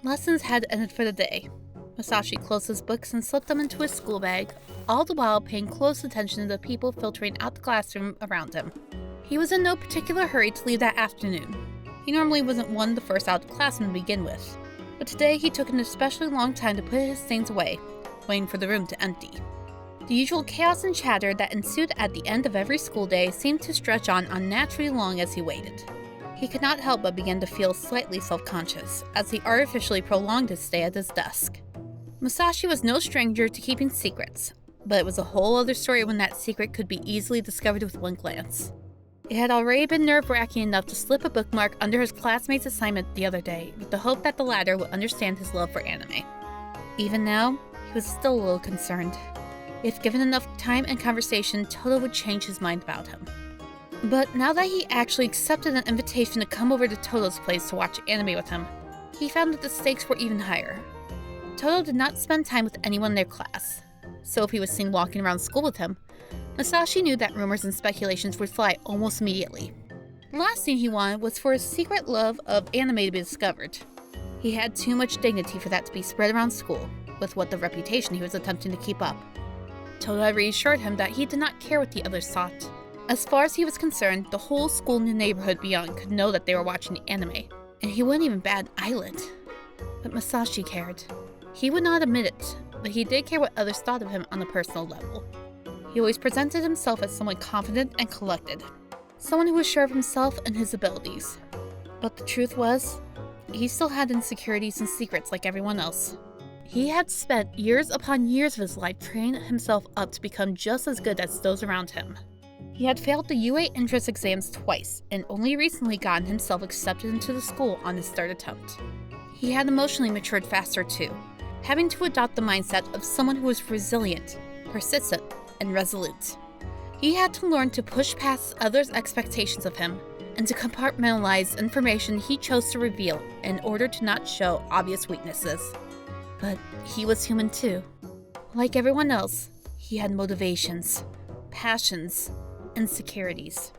Lessons had ended for the day. Masashi closed his books and slipped them into his school bag, all the while paying close attention to the people filtering out the classroom around him. He was in no particular hurry to leave that afternoon. He normally wasn't one of the first out of the classroom to begin with, but today he took an especially long time to put his things away, waiting for the room to empty. The usual chaos and chatter that ensued at the end of every school day seemed to stretch on unnaturally long as he waited. He could not help but begin to feel slightly self-conscious as he artificially prolonged his stay at his desk. Masashi was no stranger to keeping secrets, but it was a whole other story when that secret could be easily discovered with one glance. It had already been nerve-wracking enough to slip a bookmark under his classmate's assignment the other day with the hope that the latter would understand his love for anime. Even now, he was still a little concerned. If given enough time and conversation, Todo would change his mind about him. But now that he actually accepted an invitation to come over to Todo's place to watch anime with him, he found that the stakes were even higher. Todo did not spend time with anyone in their class, so if he was seen walking around school with him, Masashi knew that rumors and speculations would fly almost immediately. The last thing he wanted was for his secret love of anime to be discovered. He had too much dignity for that to be spread around school, with what the reputation he was attempting to keep up. Todo had reassured him that he did not care what the others thought. As far as he was concerned, the whole school and the neighborhood beyond could know that they were watching the anime, and he wouldn't even bat an eyelid. But Masashi cared. He would not admit it, but he did care what others thought of him on a personal level. He always presented himself as someone confident and collected, someone who was sure of himself and his abilities. But the truth was, he still had insecurities and secrets like everyone else. He had spent years upon years of his life training himself up to become just as good as those around him. He had failed the UA entrance exams twice and only recently gotten himself accepted into the school on his third attempt. He had emotionally matured faster too, having to adopt the mindset of someone who was resilient, persistent, and resolute. He had to learn to push past others' expectations of him and to compartmentalize information he chose to reveal in order to not show obvious weaknesses. But he was human too. Like everyone else, he had motivations, passions, insecurities.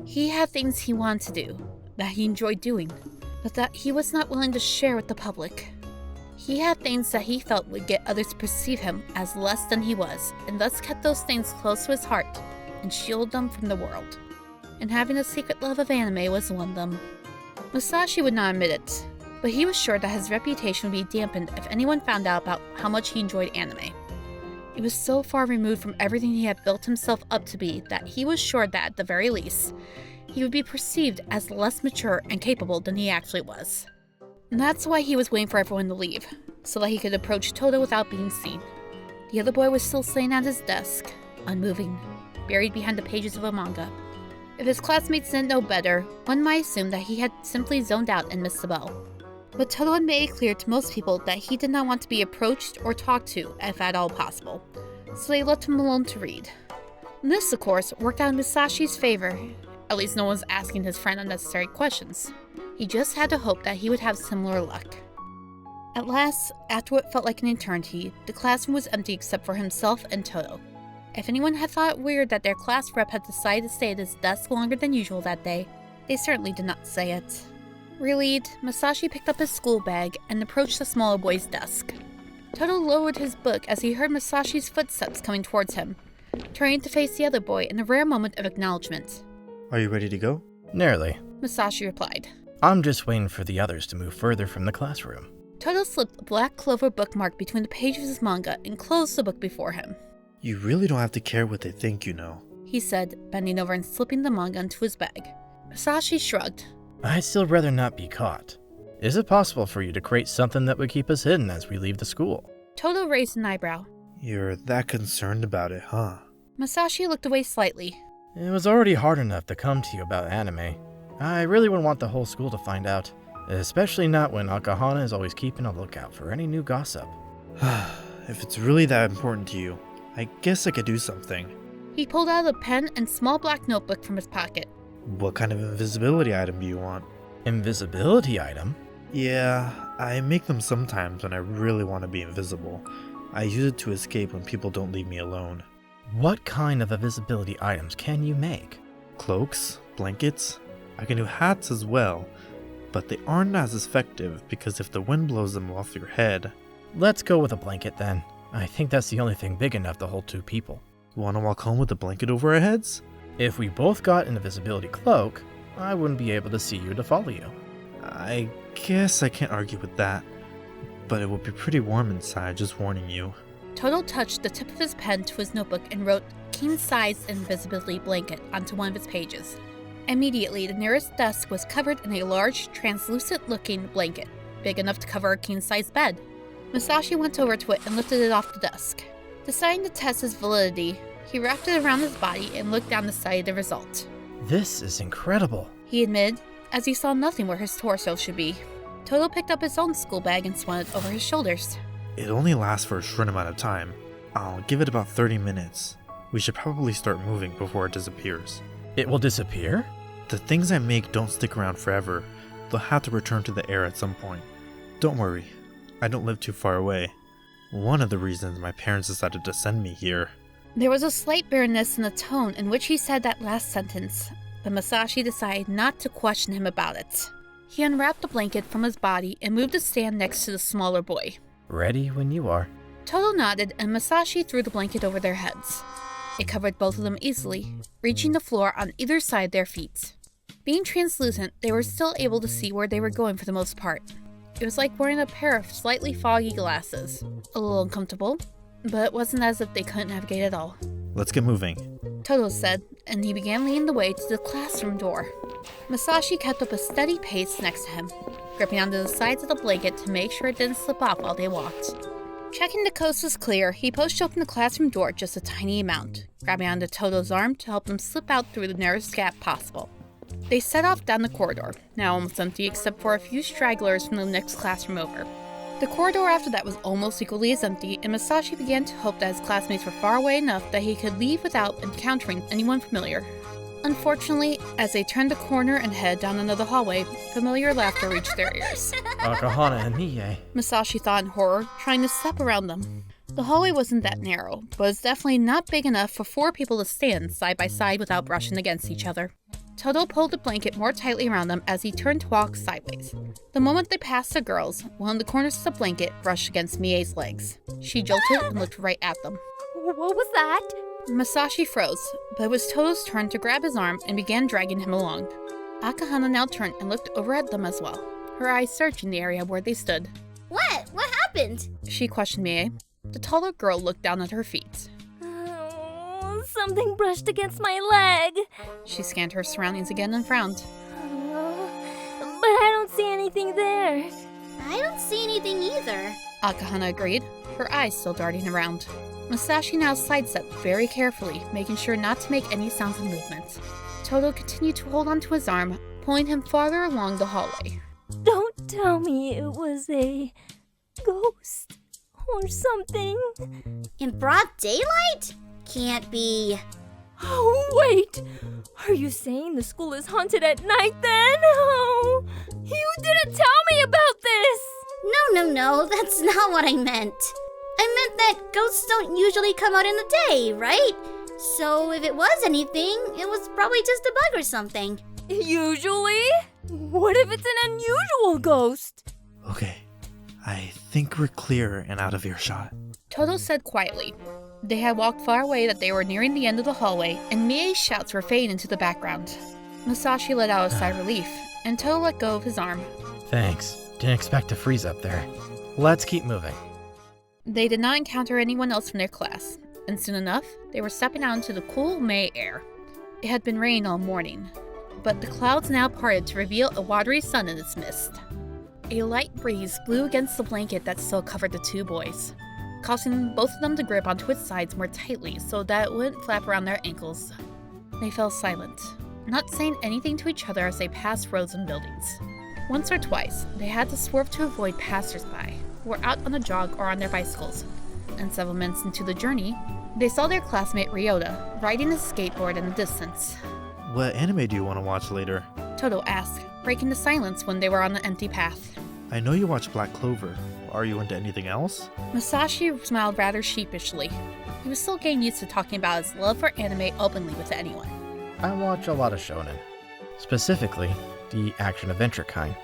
He had things he wanted to do, that he enjoyed doing, but that he was not willing to share with the public. He had things that he felt would get others to perceive him as less than he was, and thus kept those things close to his heart and shielded them from the world. And having a secret love of anime was one of them. Masashi would not admit it, but he was sure that his reputation would be dampened if anyone found out about how much he enjoyed anime. It was so far removed from everything he had built himself up to be that he was sure that, at the very least, he would be perceived as less mature and capable than he actually was. And that's why he was waiting for everyone to leave, so that he could approach Todo without being seen. The other boy was still sitting at his desk, unmoving, buried behind the pages of a manga. If his classmates didn't know better, one might assume that he had simply zoned out and missed the bell. But Todo had made it clear to most people that he did not want to be approached or talked to if at all possible, so they left him alone to read. This, of course, worked out in Masashi's favor. At least no one was asking his friend unnecessary questions. He just had to hope that he would have similar luck. At last, after what felt like an eternity, the classroom was empty except for himself and Todo. If anyone had thought it weird that their class rep had decided to stay at his desk longer than usual that day, they certainly did not say it. Relieved, Masashi picked up his school bag and approached the smaller boy's desk. Todo lowered his book as he heard Masashi's footsteps coming towards him, turning to face the other boy in a rare moment of acknowledgement. Are you ready to go? Nearly. Masashi replied. I'm just waiting for the others to move further from the classroom. Todo slipped a black clover bookmark between the pages of his manga and closed the book before him. You really don't have to care what they think, you know, he said, bending over and slipping the manga into his bag. Masashi shrugged. I'd still rather not be caught. Is it possible for you to create something that would keep us hidden as we leave the school? Todo raised an eyebrow. You're that concerned about it, huh? Masashi looked away slightly. It was already hard enough to come to you about anime. I really wouldn't want the whole school to find out, especially not when Akahana is always keeping a lookout for any new gossip. If it's really that important to you, I guess I could do something. He pulled out a pen and small black notebook from his pocket. What kind of invisibility item do you want? Invisibility item? Yeah, I make them sometimes when I really want to be invisible. I use it to escape when people don't leave me alone. What kind of invisibility items can you make? Cloaks, blankets. I can do hats as well. but they aren't as effective because if the wind blows them off your head... Let's go with a blanket then. I think that's the only thing big enough to hold 2 people. Want to walk home with a blanket over our heads? If we both got an invisibility cloak, I wouldn't be able to see you to follow you. I guess I can't argue with that, but it would be pretty warm inside, just warning you. Todo touched the tip of his pen to his notebook and wrote king-sized invisibility blanket onto one of its pages. Immediately, the nearest desk was covered in a large, translucent-looking blanket, big enough to cover a king-sized bed. Masashi went over to it and lifted it off the desk. Deciding to test its validity, he wrapped it around his body and looked down to study the result. This is incredible, he admitted, as he saw nothing where his torso should be. Todo picked up his own school bag and swung it over his shoulders. It only lasts for a short amount of time. I'll give it about 30 minutes. We should probably start moving before it disappears. It will disappear? The things I make don't stick around forever. They'll have to return to the air at some point. Don't worry, I don't live too far away. One of the reasons my parents decided to send me here. There was a slight bitterness in the tone in which he said that last sentence, but Masashi decided not to question him about it. He unwrapped the blanket from his body and moved to stand next to the smaller boy. Ready when you are. Todo nodded and Masashi threw the blanket over their heads. It covered both of them easily, reaching the floor on either side of their feet. Being translucent, they were still able to see where they were going for the most part. It was like wearing a pair of slightly foggy glasses. A little uncomfortable, but it wasn't as if they couldn't navigate at all. Let's get moving, Todo said, and he began leading the way to the classroom door. Masashi kept up a steady pace next to him, gripping onto the sides of the blanket to make sure it didn't slip off while they walked. Checking the coast was clear, he pushed open the classroom door just a tiny amount, grabbing onto Todo's arm to help them slip out through the narrowest gap possible. They set off down the corridor, now almost empty except for a few stragglers from the next classroom over. The corridor after that was almost equally as empty, and Masashi began to hope that his classmates were far away enough that he could leave without encountering anyone familiar. Unfortunately, as they turned the corner and headed down another hallway, familiar laughter reached their ears. Akahana Himura. Masashi thought in horror, trying to step around them. The hallway wasn't that narrow, but it's definitely not big enough for 4 people to stand side by side without brushing against each other. Todo pulled the blanket more tightly around them as he turned to walk sideways. The moment they passed the girls, one of the corners of the blanket brushed against Mie's legs. She jolted and looked right at them. What was that? Masashi froze, but it was Todo's turn to grab his arm and began dragging him along. Akahana now turned and looked over at them as well, her eyes searching the area where they stood. What? What happened? She questioned Mie. The taller girl looked down at her feet. Oh, something brushed against my leg. She scanned her surroundings again and frowned. But I don't see anything there. I don't see anything either. Akahana agreed, her eyes still darting around. Masashi now sidestepped very carefully, making sure not to make any sounds of movement. Todo continued to hold onto his arm, pulling him farther along the hallway. Don't tell me it was a ghost or something. In broad daylight? Can't be. Oh, wait! Are you saying the school is haunted at night then? Oh, you didn't tell me about this! No, that's not what I meant. I meant that ghosts don't usually come out in the day, right? So if it was anything, it was probably just a bug or something. Usually? What if it's an unusual ghost? Okay, I think we're clear and out of earshot. Todo said quietly. They had walked far away that they were nearing the end of the hallway, and Mie's shouts were fading into the background. Masashi let out a sigh of relief, and Todo let go of his arm. Thanks. Didn't expect to freeze up there. Let's keep moving. They did not encounter anyone else from their class, and soon enough, they were stepping out into the cool May air. It had been raining all morning, but the clouds now parted to reveal a watery sun in its midst. A light breeze blew against the blanket that still covered the 2 boys, causing both of them to grip onto its sides more tightly so that it wouldn't flap around their ankles. They fell silent, not saying anything to each other as they passed roads and buildings. Once or twice, they had to swerve to avoid passersby, who were out on a jog or on their bicycles, and several minutes into the journey, they saw their classmate Ryota riding a skateboard in the distance. What anime do you want to watch later? Todo asked, breaking the silence when they were on the empty path. I know you watch Black Clover. Are you into anything else? Masashi smiled rather sheepishly. He was still getting used to talking about his love for anime openly with anyone. I watch a lot of shonen. Specifically, the action-adventure kind.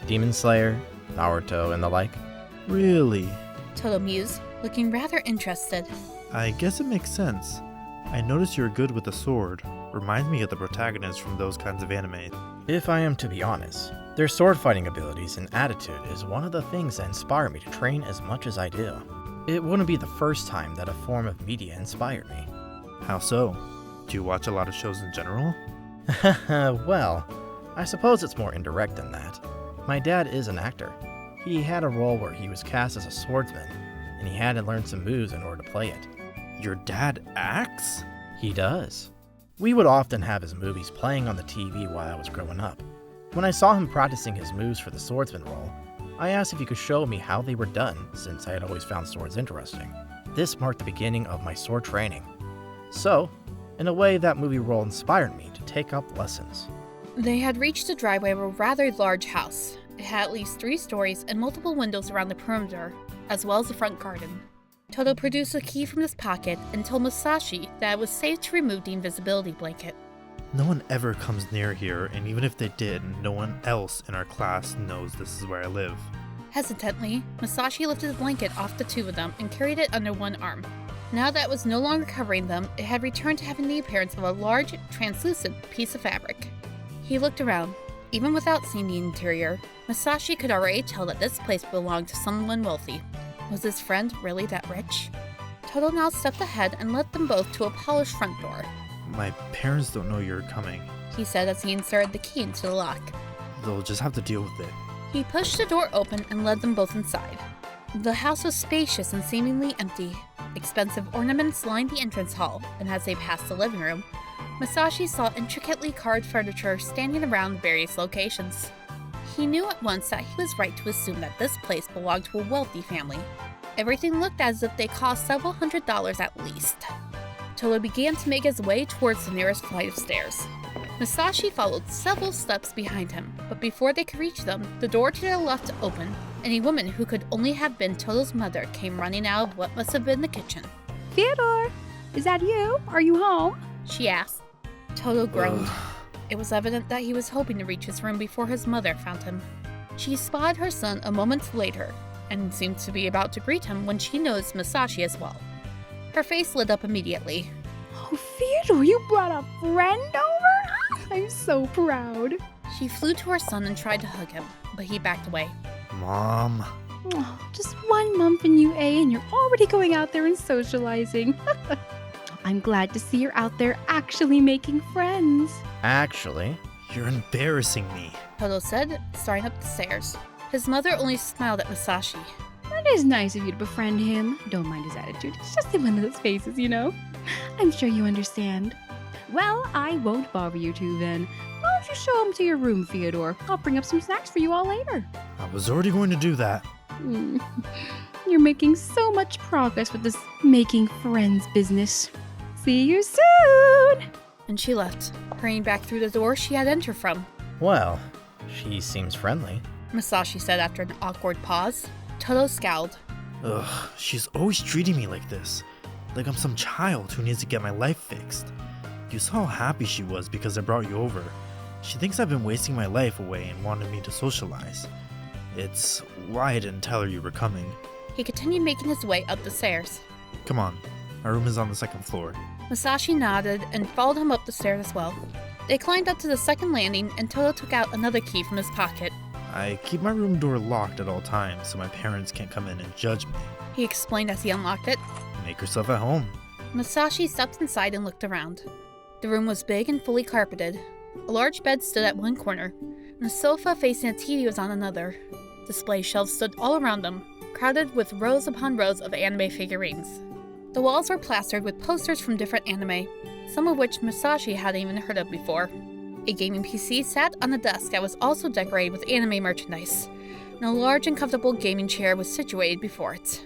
Demon Slayer, Naruto, and the like. Really? Todo mused, looking rather interested. I guess it makes sense. I noticed you're good with the sword. Reminds me of the protagonists from those kinds of anime. If I am to be honest, their sword fighting abilities and attitude is one of the things that inspire me to train as much as I do. It wouldn't be the first time that a form of media inspired me. How so? Do you watch a lot of shows in general? Well, I suppose it's more indirect than that. My dad is an actor. He had a role where he was cast as a swordsman, and he had to learn some moves in order to play it. Your dad acts? He does. We would often have his movies playing on the TV while I was growing up. When I saw him practicing his moves for the swordsman role, I asked if he could show me how they were done, since I had always found swords interesting. This marked the beginning of my sword training. So, in a way, that movie role inspired me to take up lessons. They had reached the driveway of a rather large house. It had at least 3 stories and multiple windows around the perimeter, as well as the front garden. Todo produced a key from his pocket and told Masashi that it was safe to remove the invisibility blanket. No one ever comes near here, and even if they did, no one else in our class knows this is where I live. Hesitantly, Masashi lifted the blanket off the 2 of them and carried it under one arm. Now that it was no longer covering them, it had returned to having the appearance of a large, translucent piece of fabric. He looked around. Even without seeing the interior, Masashi could already tell that this place belonged to someone wealthy. Was his friend really that rich? Todo now stepped ahead and led them both to a polished front door. My parents don't know you're coming. He said as he inserted the key into the lock. They'll just have to deal with it. He pushed the door open and led them both inside. The house was spacious and seemingly empty. Expensive ornaments lined the entrance hall, and as they passed the living room, Masashi saw intricately carved furniture standing around various locations. He knew at once that he was right to assume that this place belonged to a wealthy family. Everything looked as if they cost several $100s at least. Todo began to make his way towards the nearest flight of stairs. Masashi followed several steps behind him, but before they could reach them, the door to their left opened, and a woman who could only have been Todo's mother came running out of what must have been the kitchen. Theodore, is that you? Are you home? She asked. Todo groaned. It was evident that he was hoping to reach his room before his mother found him. She spotted her son a moment later, and seemed to be about to greet him when she noticed Masashi as well. Her face lit up immediately. Oh, Theodore, you brought a friend over? I'm so proud. She flew to her son and tried to hug him, but he backed away. Mom. Oh, just 1 month in UA and you're already going out there and socializing. I'm glad to see you're out there actually making friends. Actually, You're embarrassing me. Todo said, starting up the stairs. His mother only smiled at Masashi. It is nice of you to befriend him. Don't mind his attitude. It's just in one of those faces, you know. I'm sure you understand. Well, I won't bother you two then. Why don't you show him to your room, Theodore? I'll bring up some snacks for you all later. I was already going to do that. You're making so much progress with this making friends business. See you soon! And she left, hurrying back through the door she had entered from. well, she seems friendly. Masashi said after an awkward pause. Todo scowled. Ugh, she's always treating me like this. Like I'm some child who needs to get my life fixed. You saw how happy she was because I brought you over. She thinks I've been wasting my life away and wanted me to socialize. It's why I didn't tell her you were coming. He continued making his way up the stairs. Come on, my room is on the 2nd floor. Masashi nodded and followed him up the stairs as well. They climbed up to the 2nd landing and Todo took out another key from his pocket. I keep my room door locked at all times so my parents can't come in and judge me. He explained as he unlocked it. Make yourself at home. Masashi stepped inside and looked around. The room was big and fully carpeted. A large bed stood at one corner, and a sofa facing a TV was on another. Display shelves stood all around them, crowded with rows upon rows of anime figurines. The walls were plastered with posters from different anime, some of which Masashi hadn't even heard of before. A gaming PC sat on a desk that was also decorated with anime merchandise, and a large and comfortable gaming chair was situated before it.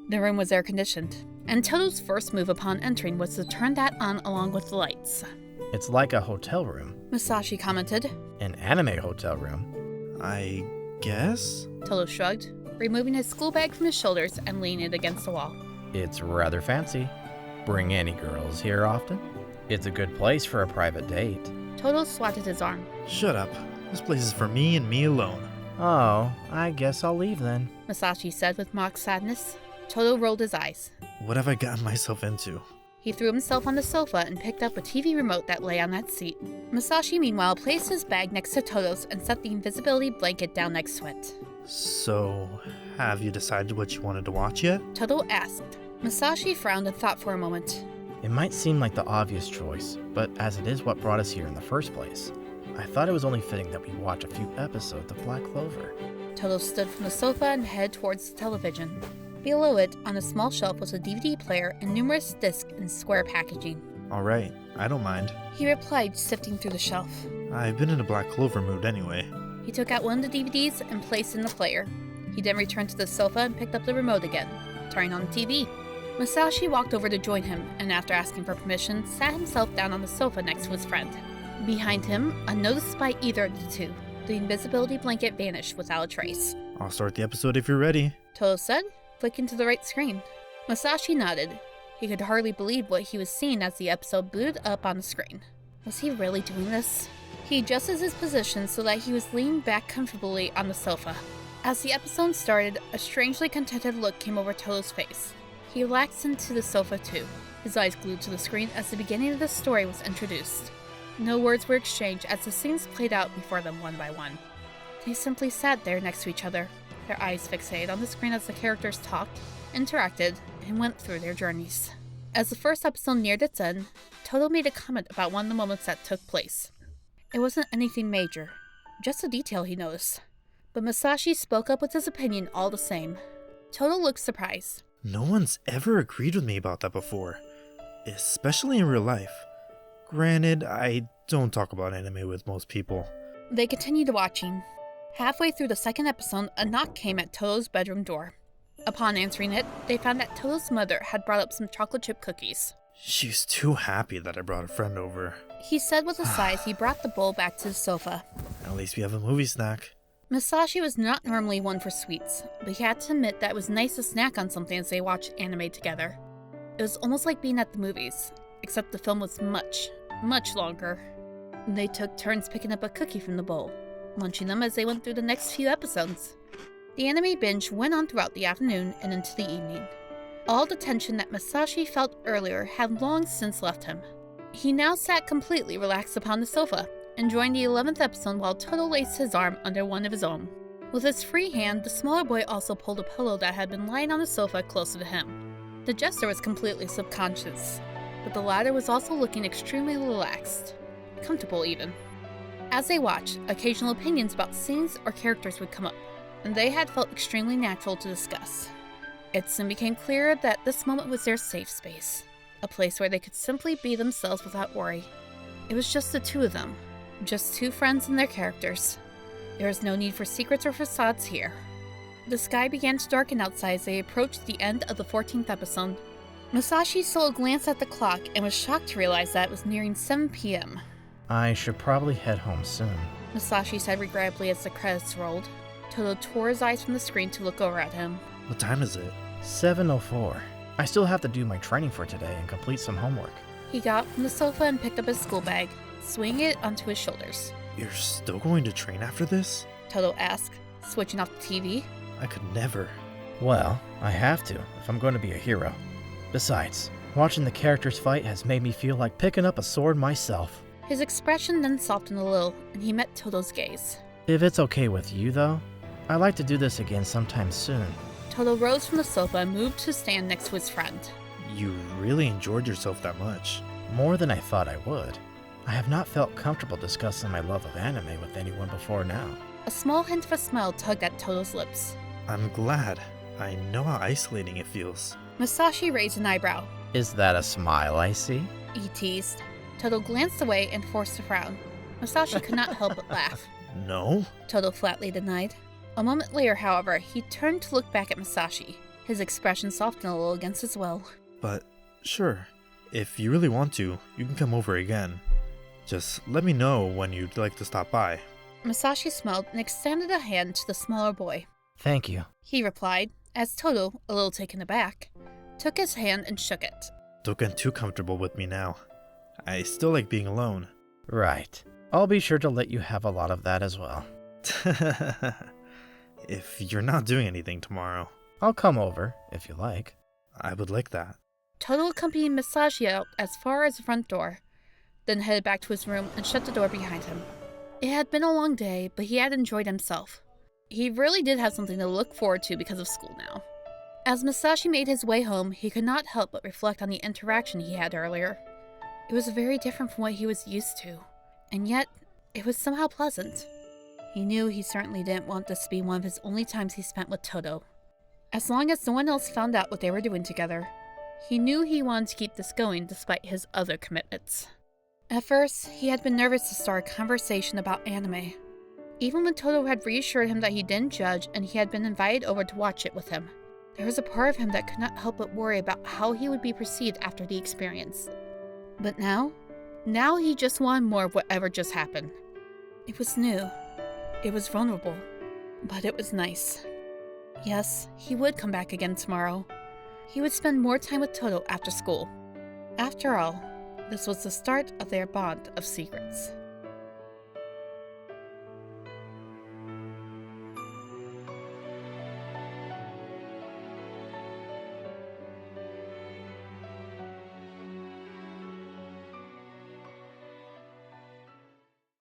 The room was air-conditioned, and Todo's first move upon entering was to turn that on along with the lights. It's like a hotel room. Masashi commented. An anime hotel room. I guess? Todo shrugged, removing his school bag from his shoulders and leaning it against the wall. It's rather fancy. Bring any girls here often? It's a good place for a private date. Todo swatted his arm. Shut up. This place is for me and me alone. Oh, I guess I'll leave then. Masashi said with mock sadness. Todo rolled his eyes. What have I gotten myself into? He threw himself on the sofa and picked up a TV remote that lay on that seat. Masashi, meanwhile, placed his bag next to Todo's and set the invisibility blanket down next to it. So, have you decided what you wanted to watch yet? Todo asked. Masashi frowned and thought for a moment. It might seem like the obvious choice, but as it is what brought us here in the first place, I thought it was only fitting that we watch a few episodes of Black Clover. Todo stood from the sofa and headed towards the television. Below it, on a small shelf, was a DVD player and numerous discs in square packaging. Alright, I don't mind. He replied, sifting through the shelf. I've been in a Black Clover mood anyway. He took out one of the DVDs and placed it in the player. He then returned to the sofa and picked up the remote again, turning on the TV. Masashi walked over to join him, and after asking for permission, sat himself down on the sofa next to his friend. Behind him, unnoticed by either of the two, the invisibility blanket vanished without a trace. I'll start the episode if you're ready. Todo said, flicking to the right screen. Masashi nodded. He could hardly believe what he was seeing as the episode booted up on the screen. Was he really doing this? He adjusted his position so that he was leaning back comfortably on the sofa. As the episode started, a strangely contented look came over Todo's face. He relaxed into the sofa too, his eyes glued to the screen as the beginning of the story was introduced. No words were exchanged as the scenes played out before them one by one. They simply sat there next to each other, their eyes fixated on the screen as the characters talked, interacted, and went through their journeys. As the first episode neared its end, Todo made a comment about one of the moments that took place. It wasn't anything major, just a detail he noticed. But Masashi spoke up with his opinion all the same. Todo looked surprised. No one's ever agreed with me about that before, especially in real life. Granted, I don't talk about anime with most people. They continued watching. Halfway through the second episode, a knock came at Todo's bedroom door. Upon answering it, they found that Todo's mother had brought up some chocolate chip cookies. She's too happy that I brought a friend over. He said with a sigh as he brought the bowl back to the sofa. At least we have a movie snack. Masashi was not normally one for sweets, but he had to admit that it was nice to snack on something as they watched anime together. It was almost like being at the movies, except the film was much, much longer. They took turns picking up a cookie from the bowl, munching them as they went through the next few episodes. The anime binge went on throughout the afternoon and into the evening. All the tension that Masashi felt earlier had long since left him. He now sat completely relaxed upon the sofa, enjoying the 11th episode while Todo laced his arm under one of his own. With his free hand, the smaller boy also pulled a pillow that had been lying on the sofa closer to him. The gesture was completely subconscious, but the latter was also looking extremely relaxed, comfortable even. As they watched, occasional opinions about scenes or characters would come up, and they had felt extremely natural to discuss. It soon became clear that this moment was their safe space, a place where they could simply be themselves without worry. It was just the two of them, just two friends and their characters. There was no need for secrets or facades here. The sky began to darken outside as they approached the end of the 14th episode. Masashi stole a glance at the clock and was shocked to realize that it was nearing 7 p.m. I should probably head home soon. Masashi said regrettably as the credits rolled. Todo tore his eyes from the screen to look over at him. What time is it? 7:04. I still have to do my training for today and complete some homework. He got up from the sofa and picked up his school bag, swinging it onto his shoulders. You're still going to train after this? Todo asked, switching off the TV. I could never. Well, I have to if I'm going to be a hero. Besides, watching the characters fight has made me feel like picking up a sword myself. His expression then softened a little, and he met Todo's gaze. If it's okay with you, though, I'd like to do this again sometime soon. Todo rose from the sofa and moved to stand next to his friend. You really enjoyed yourself that much. More than I thought I would. I have not felt comfortable discussing my love of anime with anyone before now. A small hint of a smile tugged at Todo's lips. I'm glad. I know how isolating it feels. Masashi raised an eyebrow. Is that a smile I see? He teased. Todo glanced away and forced a frown. Masashi could not help but laugh. No? Todo flatly denied. A moment later, however, he turned to look back at Masashi. His expression softened a little against his will. But, sure. If you really want to, you can come over again. Just let me know when you'd like to stop by. Masashi smiled and extended a hand to the smaller boy. Thank you. He replied, as Todo, a little taken aback, took his hand and shook it. Don't get too comfortable with me now. I still like being alone. Right. I'll be sure to let you have a lot of that as well. if you're not doing anything tomorrow. I'll come over, if you like. I would like that. Todo accompanied Masashi out as far as the front door, then headed back to his room and shut the door behind him. It had been a long day, but he had enjoyed himself. He really did have something to look forward to because of school now. As Masashi made his way home, he could not help but reflect on the interaction he had earlier. It was very different from what he was used to, and yet it was somehow pleasant. He knew he certainly didn't want this to be one of his only times he spent with Todo. As long as no one else found out what they were doing together, he knew he wanted to keep this going despite his other commitments. At first, he had been nervous to start a conversation about anime. Even when Todo had reassured him that he didn't judge and he had been invited over to watch it with him, there was a part of him that could not help but worry about how he would be perceived after the experience. But now he just wanted more of whatever just happened. It was new. It was vulnerable. But it was nice. Yes, he would come back again tomorrow. He would spend more time with Todo after school. After all, this was the start of their bond of secrets.